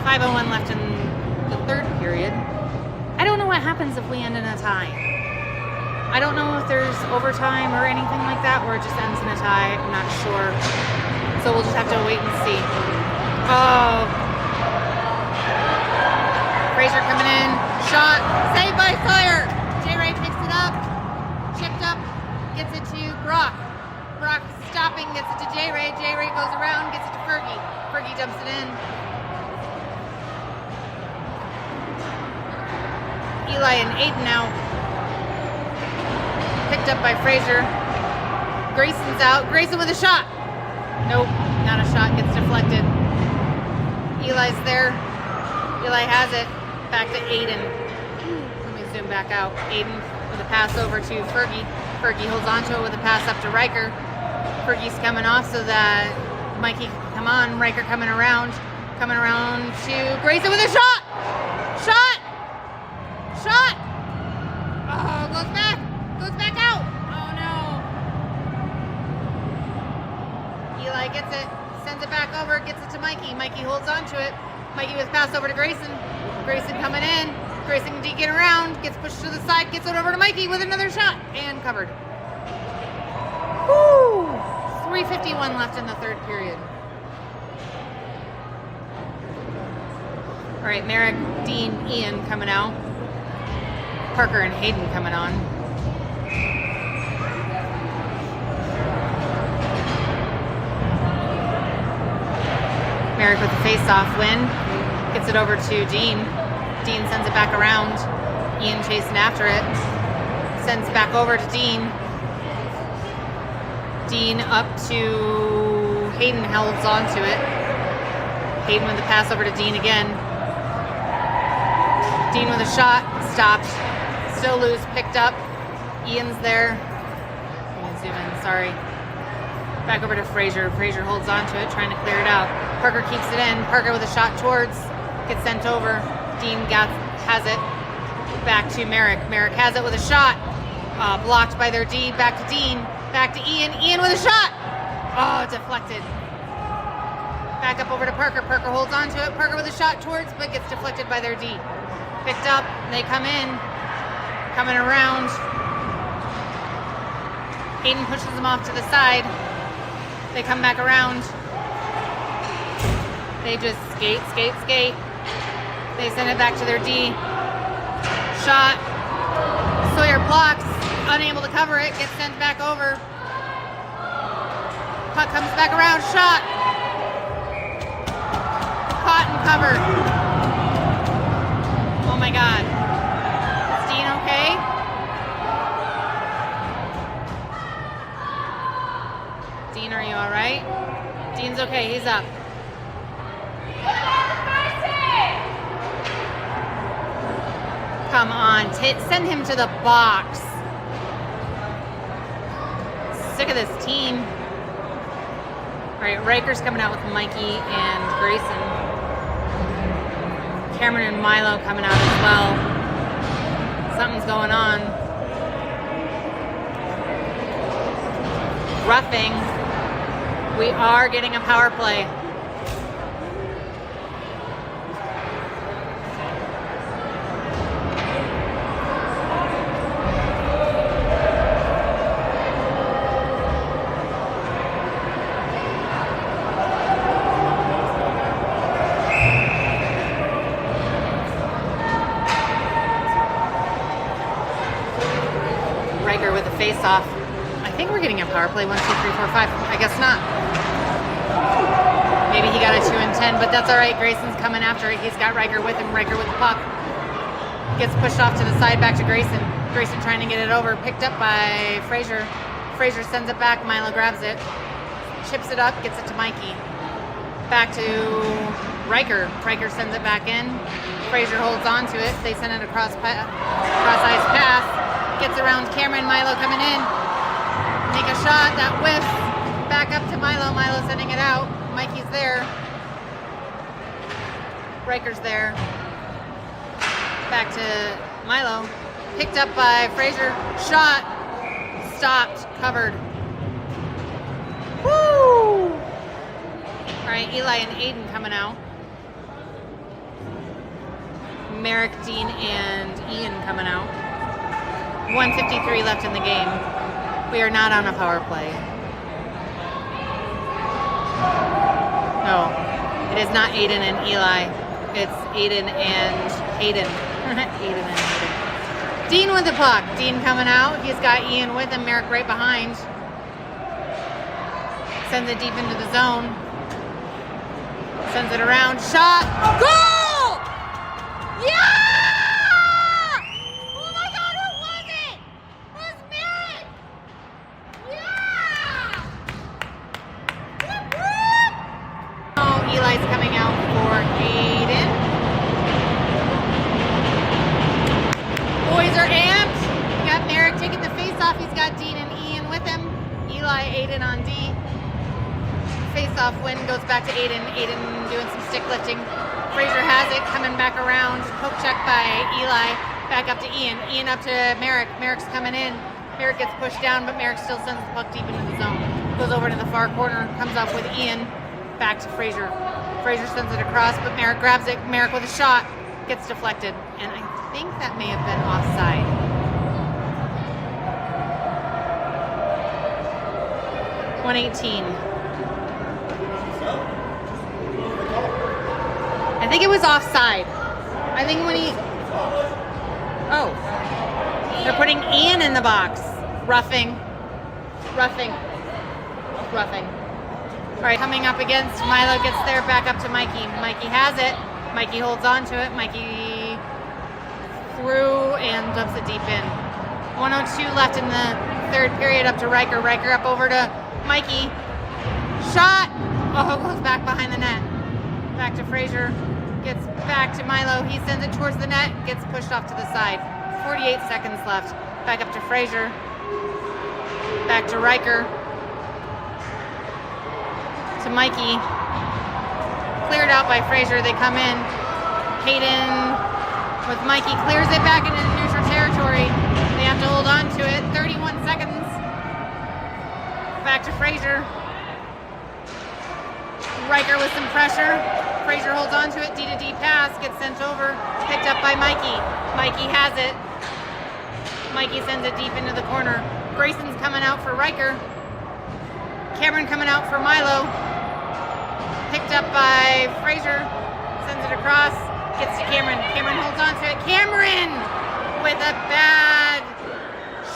5:01 left in the third period. I don't know what happens if we end in a tie. I don't know if there's overtime or anything like that, or it just ends in a tie. I'm not sure. So we'll just have to wait and see. Oh. Fraser coming in. Shot. Saved by Sawyer. J-Ray picks it up. Chipped up. Gets it to Brock. Brock stopping. Gets it to J-Ray. J-Ray goes around. Gets it to Fergie. Fergie dumps it in. Eli and Aiden now. Picked up by Fraser. Grayson's out. Grayson with a shot. Nope, not a shot. Gets deflected. Eli's there. Eli has it. Back to Aiden. Let me zoom back out. Aiden with a pass over to Fergie. Fergie holds onto it with a pass up to Riker. Fergie's coming off so that Mikey can come on. Riker coming around. Coming around to Grayson with a shot. Shot. Shot! Oh, goes back! Goes back out! Oh no! Eli gets it, sends it back over, gets it to Mikey. Mikey holds on to it. Mikey with pass over to Grayson. Grayson coming in. Grayson can get around, gets pushed to the side, gets it over to Mikey with another shot. And covered. Woo! 3:51 left in the third period. All right, Merrick, Dean, Ian coming out. Parker and Hayden coming on. Merrick with the face-off win. Gets it over to Dean. Dean sends it back around. Ian chasing after it. Sends back over to Dean. Dean up to Hayden, holds on to it. Hayden with the pass over to Dean again. Dean with a shot, stopped. Still loose, picked up. Ian's there. Let me zoom in, sorry. Back over to Fraser. Fraser holds on to it, trying to clear it out. Parker keeps it in. Parker with a shot towards. Gets sent over. Dean has it. Back to Merrick. Merrick has it with a shot. Blocked by their D. Back to Dean. Back to Ian. Ian with a shot. Oh, deflected. Back up over to Parker. Parker holds on to it. Parker with a shot towards, but gets deflected by their D. Picked up. They come in. Coming around. Hayden pushes them off to the side. They come back around. They just skate, skate, skate. They send it back to their D. Shot. Sawyer blocks. Unable to cover it. Gets sent back over. Puck comes back around. Shot. Caught and covered. Oh my God. Is Dean okay? up. Come on, send him to the box. Sick of this team. All right, Riker's coming out with Mikey and Grayson. Cameron and Milo coming out as well. Something's going on. Roughing. We are getting a power play. Riker with a face-off. I think we're getting a power play. 1, 2, 3, 4, 5. I guess not. Maybe he got a 2 and 10, but that's all right. Grayson's coming after it. He's got Riker with him. Riker with the puck. Gets pushed off to the side, back to Grayson. Grayson trying to get it over. Picked up by Fraser. Fraser sends it back. Milo grabs it. Chips it up. Gets it to Mikey. Back to Riker. Riker sends it back in. Fraser holds on to it. They send it across ice pass. Gets around Cameron. Milo coming in. Make a shot. That whiffs. Back up to Milo. Milo sending it out. Mikey's there. Riker's there. Back to Milo. Picked up by Fraser. Shot. Stopped. Covered. Woo! All right, Eli and Aiden coming out. Merrick, Dean, and Ian coming out. 1:53 left in the game. We are not on a power play. No, it is not Aiden and Eli. It's Aiden and Hayden. Aiden and Hayden. Dean with the puck. Dean coming out. He's got Ian with him. Merrick right behind. Sends it deep into the zone. Sends it around. Shot. Goal! Yeah! Eli's coming out for Aiden. Boys are amped. We got Merrick taking the face off. He's got Dean and Ian with him. Eli, Aiden on D. Face off win goes back to Aiden. Aiden doing some stick lifting. Fraser has it, coming back around. Poke check by Eli. Back up to Ian. Ian up to Merrick. Merrick's coming in. Merrick gets pushed down, but Merrick still sends the puck deep into the zone. Goes over to the far corner. Comes up with Ian. Back to Fraser. Fraser sends it across, but Merrick grabs it. Merrick with a shot. Gets deflected. And I think that may have been offside. .118. I think it was offside. I think when he... Oh. They're putting Ian in the box. Roughing. Roughing. Roughing. All right, coming up against Milo, gets there, back up to Mikey. Mikey has it. Mikey holds on to it. Mikey through and dumps it deep in. 1:02 left in the third period, up to Riker. Riker up over to Mikey. Shot! Oh, goes back behind the net. Back to Fraser. Gets back to Milo. He sends it towards the net. Gets pushed off to the side. 48 seconds left. Back up to Fraser. Back to Riker. To Mikey. Cleared out by Fraser. They come in. Hayden with Mikey clears it back into neutral territory. They have to hold on to it. 31 seconds. Back to Fraser. Riker with some pressure. Fraser holds on to it. D to D pass. Gets sent over. Picked up by Mikey. Mikey has it. Mikey sends it deep into the corner. Grayson's coming out for Riker. Cameron coming out for Milo. Picked up by Fraser. Sends it across. Gets to Cameron. Cameron holds on to it. Cameron with a bad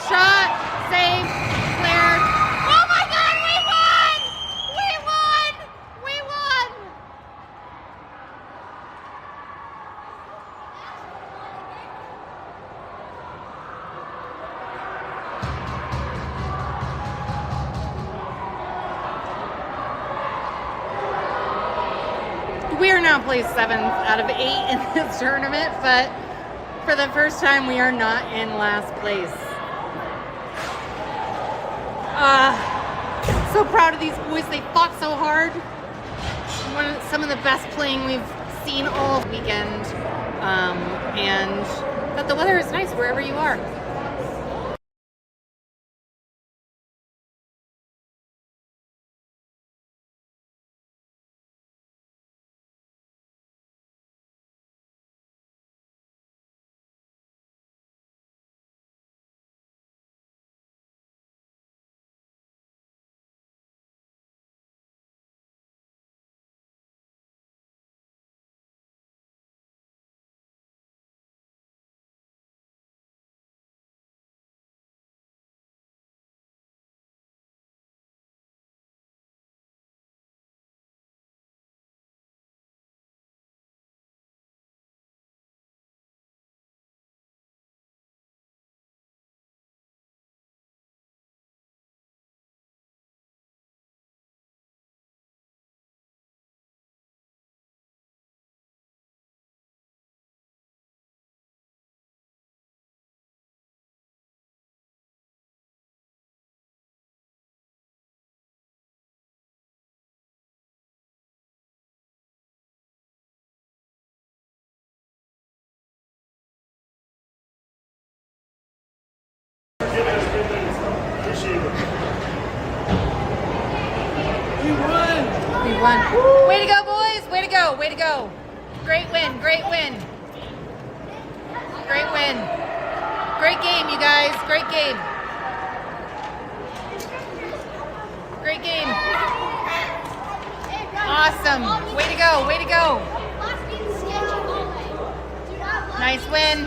shot. Save. Cleared. Oh my God, we won! We won! We won! now placed 7th out of 8 in this tournament, but for the first time we are not in last place. So proud of these boys. They fought so hard. Some of the best playing we've seen all weekend, and that the weather is nice wherever you are. We won. Way to go, boys. Way to go. Way to go. Great win. Great win. Great win. Great game, you guys. Great game. Great game. Awesome. Way to go. Way to go. Nice win.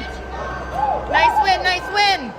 Nice win. Nice win.